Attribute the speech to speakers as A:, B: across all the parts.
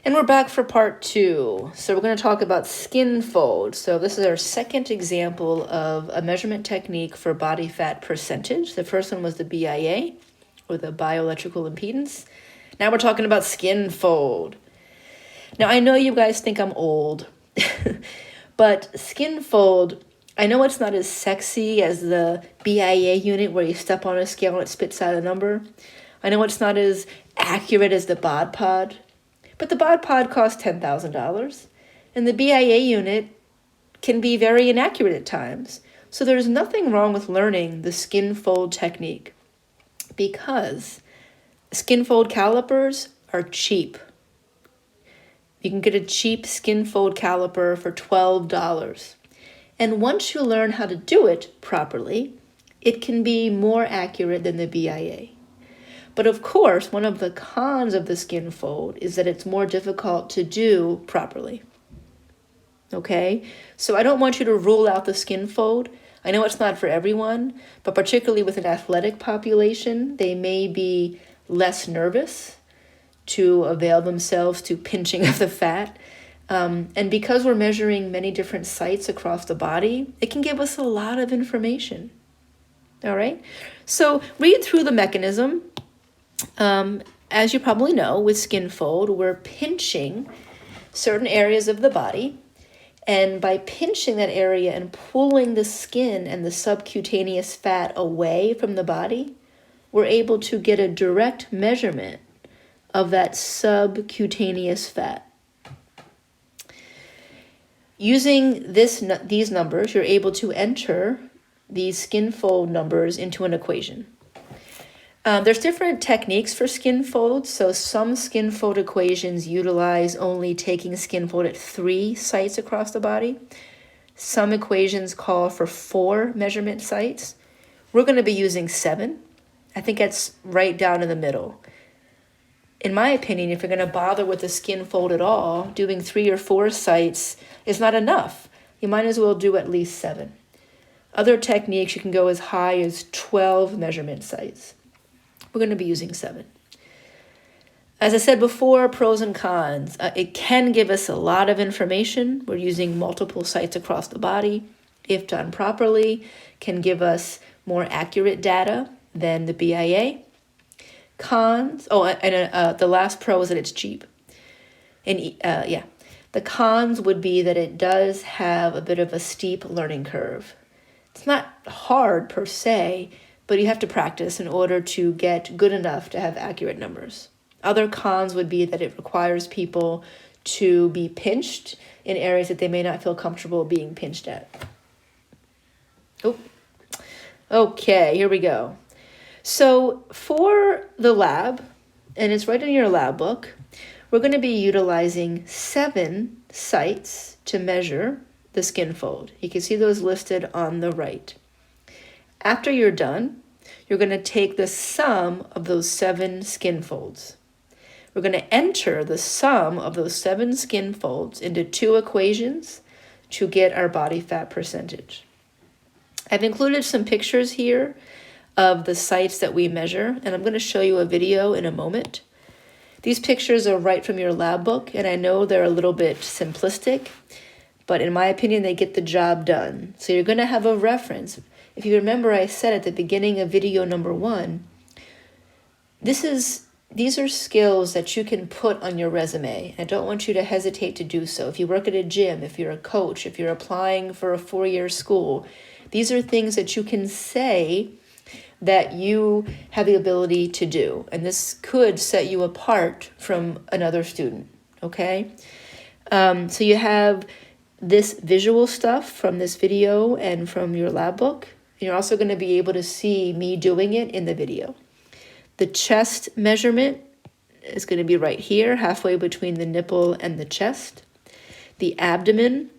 A: And we're back for part 2. So we're going to talk about skin fold. So this is our second example of a measurement technique for body fat percentage. The first one was the BIA, or the bioelectrical impedance. Now we're talking about skin fold. Now I know you guys think I'm old, but skin fold, I know it's not as sexy as the BIA unit where you step on a scale and it spits out a number. I know it's not as accurate as the bod pod. But the bod pod costs $10,000, and the BIA unit can be very inaccurate at times. So there's nothing wrong with learning the skin fold technique, because skin fold calipers are cheap. You can get a cheap skin fold caliper for $12. And once you learn how to do it properly, it can be more accurate than the BIA. But of course, one of the cons of the skin fold is that it's more difficult to do properly. Okay? So I don't want you to rule out the skin fold. I know it's not for everyone, but particularly with an athletic population, they may be less nervous to avail themselves to pinching of the fat. And because we're measuring many different sites across the body, it can give us a lot of information. All right? So read through the mechanism. As you probably know, with skin fold, we're pinching certain areas of the body. And by pinching that area and pulling the skin and the subcutaneous fat away from the body, we're able to get a direct measurement of that subcutaneous fat. Using these numbers, you're able to enter these skin fold numbers into an equation. There's different techniques for skin fold. So some skin fold equations utilize only taking skin fold at 3 sites across the body. Some equations call for 4 measurement sites. We're going to be using 7. I think that's right down in the middle. In my opinion, if you're going to bother with the skin fold at all, doing 3 or 4 sites is not enough. You might as well do at least 7. Other techniques, you can go as high as 12 measurement sites. We're going to be using 7. As I said before, pros and cons. It can give us a lot of information. We're using multiple sites across the body. If done properly, can give us more accurate data than the BIA. Cons, the last pro is that it's cheap. And the cons would be that it does have a bit of a steep learning curve. It's not hard per se, but you have to practice in order to get good enough to have accurate numbers. Other cons would be that it requires people to be pinched in areas that they may not feel comfortable being pinched at. Okay, here we go. So for the lab, and it's right in your lab book, we're going to be utilizing 7 sites to measure the skin fold. You can see those listed on the right. After you're done, you're going to take the sum of those 7 skin folds. We're going to enter the sum of those 7 skin folds into 2 equations to get our body fat percentage. I've included some pictures here of the sites that we measure, and I'm going to show you a video in a moment. These pictures are right from your lab book, and I know they're a little bit simplistic, but in my opinion, they get the job done. So you're going to have a reference. If you remember, I said at the beginning of video number 1, these are skills that you can put on your resume. I don't want you to hesitate to do so. If you work at a gym, if you're a coach, if you're applying for a 4-year school, these are things that you can say that you have the ability to do. And this could set you apart from another student, okay? So you have this visual stuff from this video and from your lab book. You're also going to be able to see me doing it in the video. The chest measurement is going to be right here, halfway between the nipple and the chest. The abdomen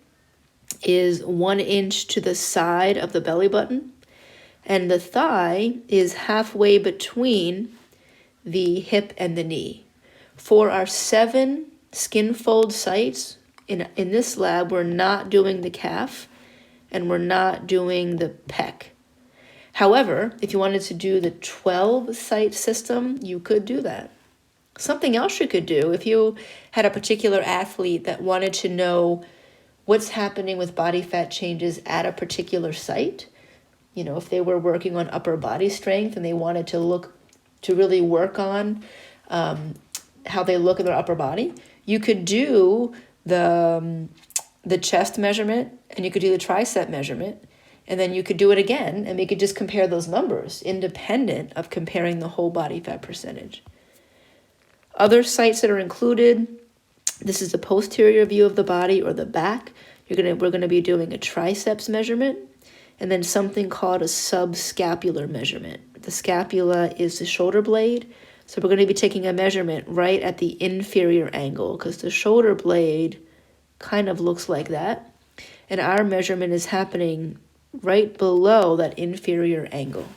A: is 1 inch to the side of the belly button. And the thigh is halfway between the hip and the knee. For our 7 skin fold sites, in this lab, we're not doing the calf and we're not doing the pec. However, if you wanted to do the 12 site system, you could do that. Something else you could do if you had a particular athlete that wanted to know what's happening with body fat changes at a particular site. You know, if they were working on upper body strength and they wanted to really work on how they look in their upper body, you could do the chest measurement and you could do the tricep measurement, and then you could do it again, and we could just compare those numbers independent of comparing the whole body fat percentage. Other sites that are included, this is the posterior view of the body or the back. We're gonna be doing a triceps measurement, and then something called a subscapular measurement. The scapula is the shoulder blade, so we're going to be taking a measurement right at the inferior angle because the shoulder blade kind of looks like that, and our measurement is happening right below that inferior angle.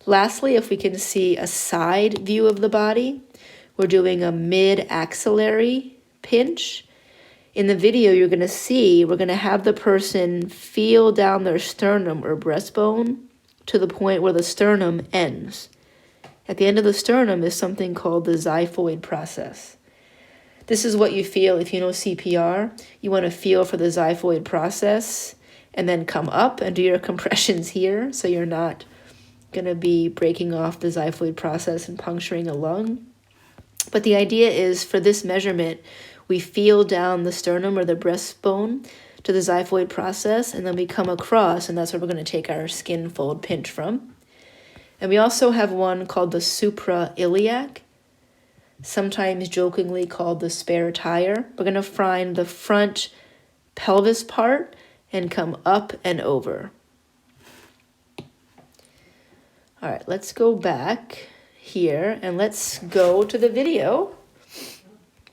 A: Lastly, if we can see a side view of the body, we're doing a mid-axillary pinch. In the video, you're going to see we're going to have the person feel down their sternum or breastbone to the point where the sternum ends. At the end of the sternum is something called the xiphoid process. This is what you feel if you know CPR. You want to feel for the xiphoid process and then come up and do your compressions here so you're not going to be breaking off the xiphoid process and puncturing a lung. But the idea is for this measurement, we feel down the sternum or the breastbone to the xiphoid process, and then we come across, and that's where we're going to take our skin fold pinch from. And we also have one called the suprailiac, sometimes jokingly called the spare tire. We're going to find the front pelvis part and come up and over. All right, let's go back here and let's go to the video.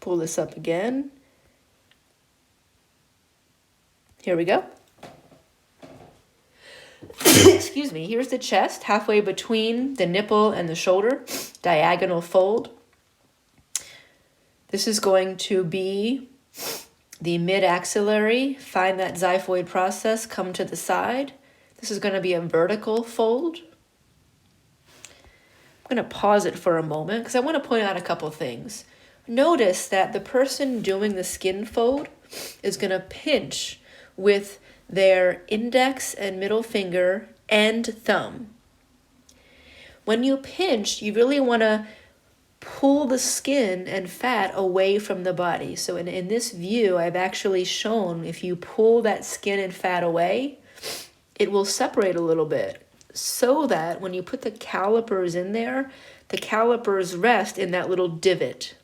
A: Pull this up again. Here we go. Excuse me. Here's the chest, halfway between the nipple and the shoulder, diagonal fold. This is going to be the mid-axillary. Find that xiphoid process, come to the side. This is going to be a vertical fold. I'm going to pause it for a moment because I want to point out a couple things. Notice that the person doing the skin fold is going to pinch with their index and middle finger and thumb. When you pinch, you really want to pull the skin and fat away from the body. So in this view, I've actually shown if you pull that skin and fat away, it will separate a little bit so that when you put the calipers in there, the calipers rest in that little divot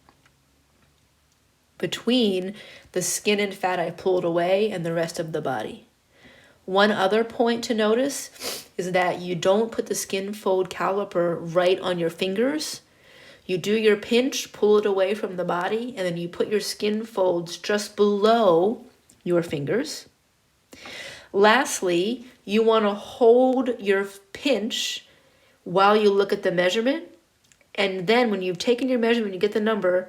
A: between the skin and fat I pulled away and the rest of the body. One other point to notice is that you don't put the skin fold caliper right on your fingers. You do your pinch, pull it away from the body, and then you put your skin folds just below your fingers. Lastly, you want to hold your pinch while you look at the measurement. And then when you've taken your measurement, you get the number,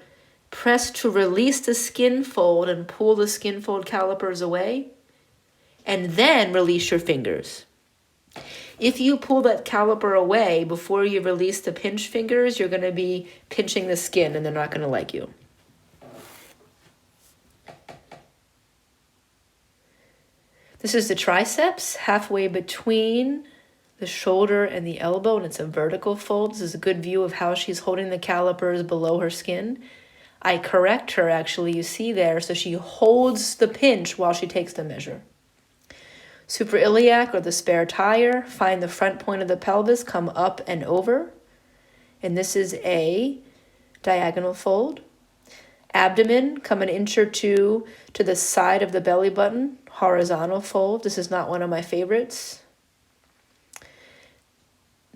A: press to release the skin fold and pull the skin fold calipers away. And then release your fingers. If you pull that caliper away before you release the pinch fingers, you're going to be pinching the skin and they're not going to like you. This is the triceps, halfway between the shoulder and the elbow, and it's a vertical fold. This is a good view of how she's holding the calipers below her skin. I correct her, actually, you see there, so she holds the pinch while she takes the measure. Suprailiac or the spare tire, find the front point of the pelvis, come up and over. And this is a diagonal fold. Abdomen, come an inch or two to the side of the belly button, horizontal fold. This is not one of my favorites.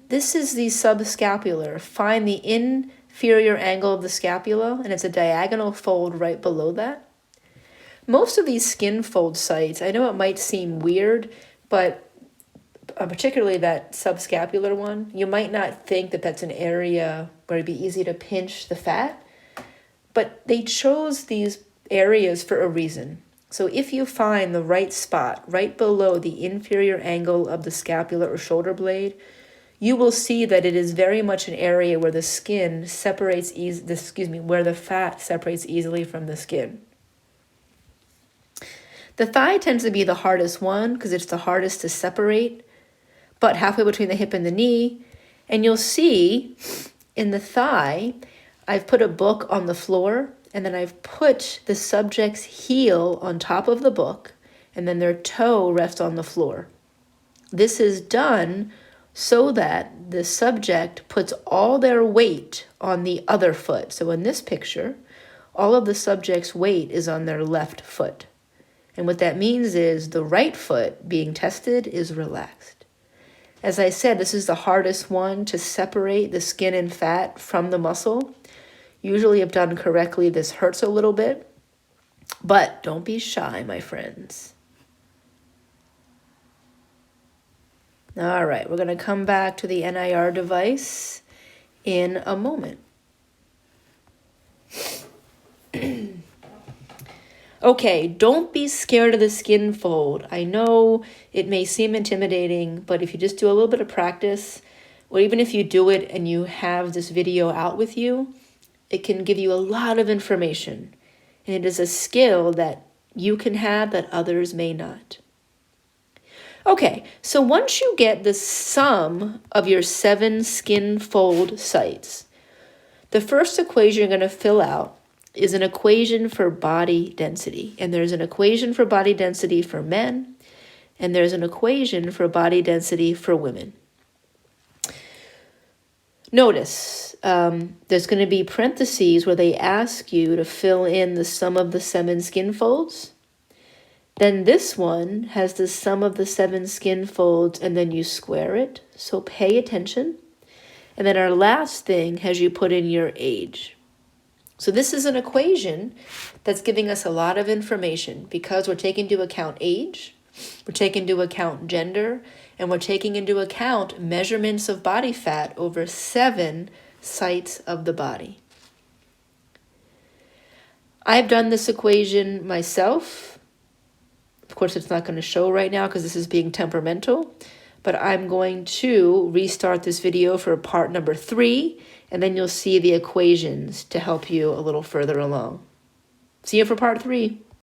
A: This is the subscapular. Find the inferior angle of the scapula, and it's a diagonal fold right below that. Most of these skin fold sites, I know it might seem weird, but particularly that subscapular one, you might not think that that's an area where it'd be easy to pinch the fat, but they chose these areas for a reason. So if you find the right spot right below the inferior angle of the scapula or shoulder blade, you will see that it is very much an area where the skin separates where the fat separates easily from the skin. The thigh tends to be the hardest one because it's the hardest to separate, but halfway between the hip and the knee. And you'll see in the thigh, I've put a book on the floor, and then I've put the subject's heel on top of the book, and then their toe rests on the floor. This is done so that the subject puts all their weight on the other foot. So in this picture, all of the subject's weight is on their left foot. And what that means is the right foot being tested is relaxed. As I said, this is the hardest one to separate the skin and fat from the muscle. Usually if done correctly, this hurts a little bit, but don't be shy, my friends. All right, we're going to come back to the NIR device in a moment. Okay, don't be scared of the skin fold. I know it may seem intimidating, but if you just do a little bit of practice, or even if you do it and you have this video out with you, it can give you a lot of information. And it is a skill that you can have that others may not. Okay, so once you get the sum of your 7 skin fold sites, the first equation you're going to fill out is an equation for body density. And there's an equation for body density for men, and there's an equation for body density for women. Notice there's going to be parentheses where they ask you to fill in the sum of the 7 skin folds. Then this one has the sum of the 7 skin folds, and then you square it. So pay attention. And then our last thing has you put in your age. So this is an equation that's giving us a lot of information because we're taking into account age, we're taking into account gender, and we're taking into account measurements of body fat over 7 sites of the body. I've done this equation myself. Of course, it's not going to show right now because this is being temperamental, but I'm going to restart this video for part number 3, and then you'll see the equations to help you a little further along. See you for part 3.